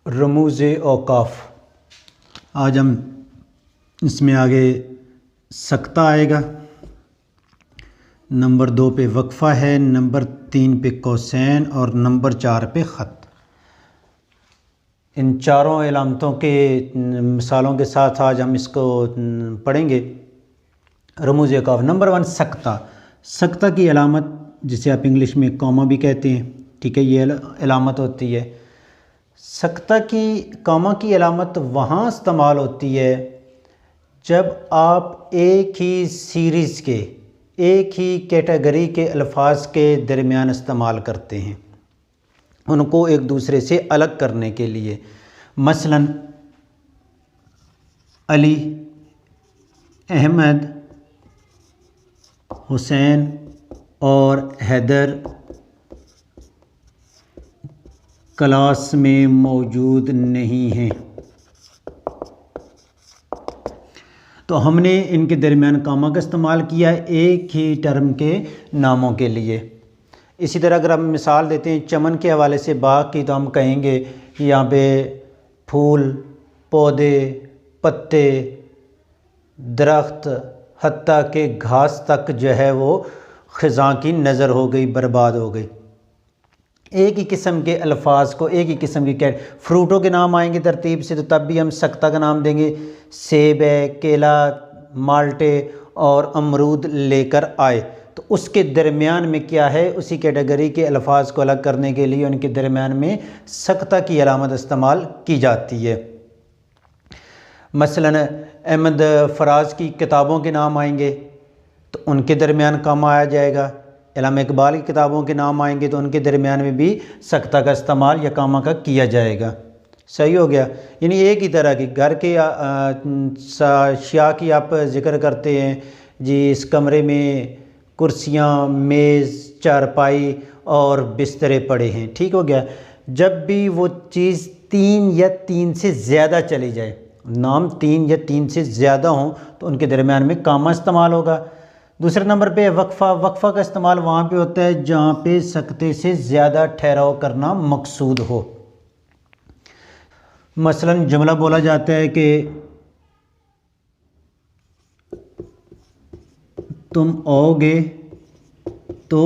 रमूज़ औक़ाफ़। आज हम इसमें आगे सक्ता आएगा, नंबर 2 पे वक्फ़ा है, नंबर 3 पे कौसैन और नंबर 4 पे ख़त। इन चारों इलामतों के मिसालों के साथ आज हम इसको पढ़ेंगे। रमूज़ औक़ाफ़। नंबर 1 सक्ता। सक्ता की अलामत जिसे आप इंग्लिश में कॉमा भी कहते हैं, ठीक है, ये अलामत होती है। सक्ता की कॉमा की अलामत वहाँ इस्तेमाल होती है जब आप एक ही सीरीज़ के, एक ही कैटेगरी के अल्फाज के दरमियान इस्तेमाल करते हैं, उनको एक दूसरे से अलग करने के लिए। मसलन अली, अहमद, हुसैन और हैदर क्लास में मौजूद नहीं हैं, तो हमने इनके दरमियान कामा का इस्तेमाल किया है एक ही टर्म के नामों के लिए। इसी तरह अगर हम मिसाल देते हैं चमन के हवाले से बाग की, तो हम कहेंगे कि यहाँ पे फूल, पौधे, पत्ते, दरख्त, हत्ता के घास तक जो है वो ख़ज़ां की नज़र हो गई, बर्बाद हो गई। एक ही किस्म के अल्फाज को, एक ही किस्म के फ्रूटों के नाम आएंगे तरतीब से, तो तब भी हम सक्ता का नाम देंगे। सेब है, केला, माल्टे और अमरूद लेकर आए, तो उसके दरमियान में क्या है, उसी कैटेगरी के अल्फाज को अलग करने के लिए उनके दरमियान में सक्ता की अलामत इस्तेमाल की जाती है। मसलन अहमद फराज की किताबों के नाम आएंगे तो उनके दरमियान कामा आया जाएगा। अल्लामा इकबाल की किताबों के नाम आएंगे तो उनके दरमियान में भी सक्ता का इस्तेमाल या कामा का किया जाएगा। सही हो गया। यानी एक ही तरह की घर के अशिया की आप ज़िक्र करते हैं जी, इस कमरे में कुर्सियाँ, मेज़, चारपाई और बिस्तरे पड़े हैं, ठीक हो गया। जब भी वो चीज़ 3 या 3 से ज़्यादा चली जाए, नाम 3 या 3 से ज़्यादा हों, तो उनके दरमियान में कामा इस्तेमाल होगा। दूसरे नंबर पे वक्फ़ा। वक्फ़ा का इस्तेमाल वहाँ पे होता है जहाँ पे सक्ते से ज़्यादा ठहराव करना मकसूद हो। मसलन जुमला बोला जाता है कि तुम आओगे तो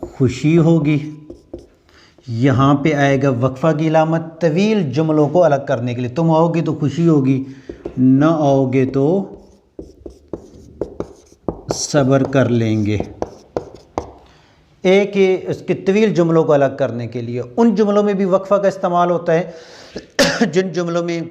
खुशी होगी, यहाँ पे आएगा वक्फ़ा की अलामत तवील जुमलों को अलग करने के लिए। तुम आओगे तो खुशी होगी, न आओगे तो सब्र कर लेंगे। एक ही उसके तवील जुमलों को अलग करने के लिए। उन जुमलों में भी वक्फ़ा का इस्तेमाल होता है जिन जुमलों में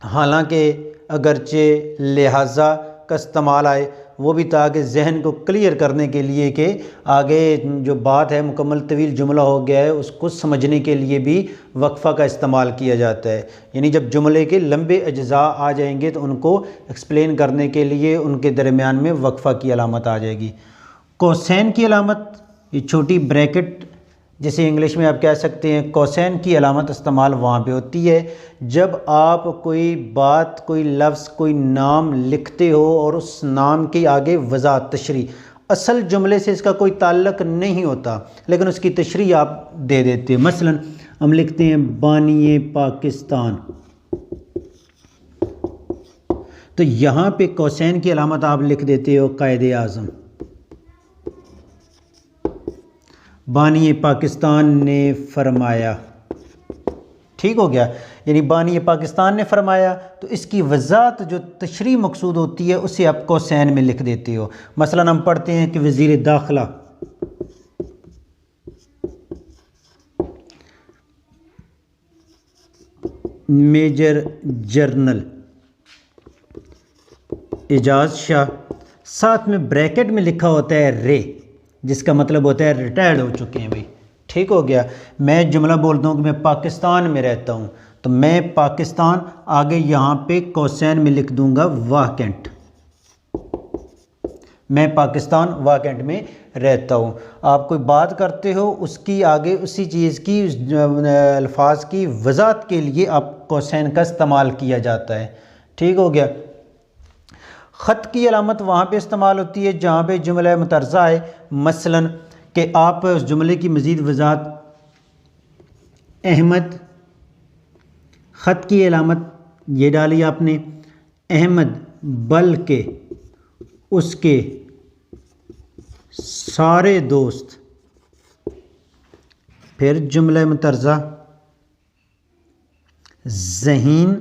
हालांकि अगरचे लिहाजा का इस्तेमाल आए, वो भी ताकि जहन को क्लियर करने के लिए कि आगे जो बात है मुकम्मल तवील जुमला हो गया है, उसको समझने के लिए भी वक्फ़ा का इस्तेमाल किया जाता है। यानी जब जुमले के लंबे अज्जा आ जाएंगे तो उनको एक्सप्लेन करने के लिए उनके दरमियान में वक्फ़ा की अलामत आ जाएगी। कौसैन की अलामत, ये छोटी ब्रैकेट जिसे इंग्लिश में आप कह सकते हैं, कौसैन की अलामत इस्तेमाल वहाँ पे होती है जब आप कोई बात, कोई लफ्ज़, कोई नाम लिखते हो और उस नाम के आगे वज़ाहत, तशरीह, असल जुमले से इसका कोई ताल्लुक़ नहीं होता लेकिन उसकी तशरीह आप दे देते हैं। मसलन हम लिखते हैं बानी पाकिस्तान, तो यहाँ पे कौसैन की अलामत आप लिख देते हो कायदे आज़म। बानी पाकिस्तान ने फरमाया, ठीक हो गया। यानी बानी पाकिस्तान ने फरमाया, तो इसकी वज़ाहत जो तशरीह मकसूद होती है उसे आप कौसैन में लिख देते हो। मसलन हम पढ़ते हैं कि वज़ीर दाखिला, मेजर जनरल एजाज शाह, साथ में ब्रैकेट में लिखा होता है रे, जिसका मतलब होता है रिटायर्ड हो चुके हैं भाई, ठीक हो गया। मैं जुमला बोलता हूँ कि मैं पाकिस्तान में रहता हूँ, तो मैं पाकिस्तान आगे यहाँ पे कौसैन में लिख दूंगा वैकेंट, मैं पाकिस्तान वैकेंट में रहता हूँ। आप कोई बात करते हो, उसकी आगे उसी चीज़ की अल्फाज की वज़ाहत के लिए आप कौसैन का इस्तेमाल किया जाता है, ठीक हो गया। ख़त की अलामत वहाँ पे इस्तेमाल होती है जहाँ पे जुमला मुतरज़ा है। मसलन कि आप उस जुमले की मज़ीद वज़ाहत अहमद ख़त की अलामत ये डाली आपने, अहमद बल्कि उसके सारे दोस्त, फिर जुमला मुतरज़ा ज़हीन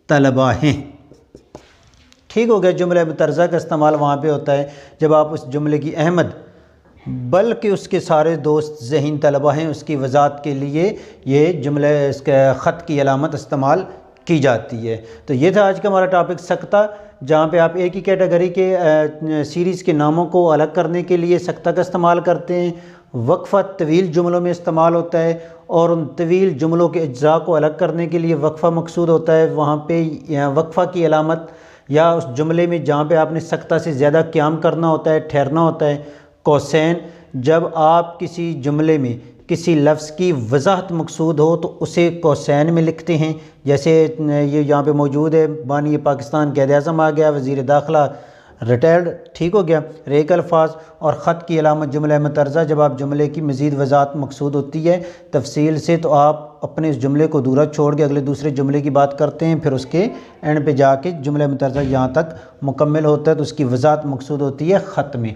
तलबा हैं। ठीक हो गया। जुमला मुतरज़ा का इस्तेमाल वहाँ पे होता है जब आप उस जुमले की अहमद बल्कि उसके सारे दोस्त ज़हीन तलबा हैं उसकी वज़ाहत के लिए ये जुमला इसका ख़त की अलामत इस्तेमाल की जाती है। तो ये था आज का हमारा टॉपिक सख्ता, जहाँ पे आप एक ही कैटेगरी के सीरीज़ के नामों को अलग करने के लिए सख्ता का इस्तेमाल करते हैं। वक्फ़ा तवील जुमलों में इस्तेमाल होता है और उन तवील जुमलों के अज्जा को अलग करने के लिए वक्फ़ा मकसूद होता है। वहाँ पे वक्फ़ा की अलामत या उस जुमले में जहाँ पे आपने सख्ता से ज़्यादा क़याम करना होता है, ठहरना होता है, कौसैन। जब आप किसी जुमले में किसी लफ्ज़ की वजाहत मकसूद हो तो उसे कौसैन में लिखते हैं। जैसे ये यहाँ पे मौजूद है, बानी पाकिस्तान क़ायद-ए-आज़म आ गया, वज़ीर दाखिला रिटायर्ड, ठीक हो गया। रेक अल्फाज और ख़त की अलामत जुमला मुतरज़ा, जब आप जुमले की मज़ीद वजाहत मकसूद होती है तफसील से तो आप अपने इस जुमले को अधूरा छोड़ के अगले दूसरे जुमले की बात करते हैं, फिर उसके एंड पे जाके जुमला मुतरज़ा यहाँ तक मुकम्मल होता है तो उसकी वजाहत मकसूद होती है ख़त में।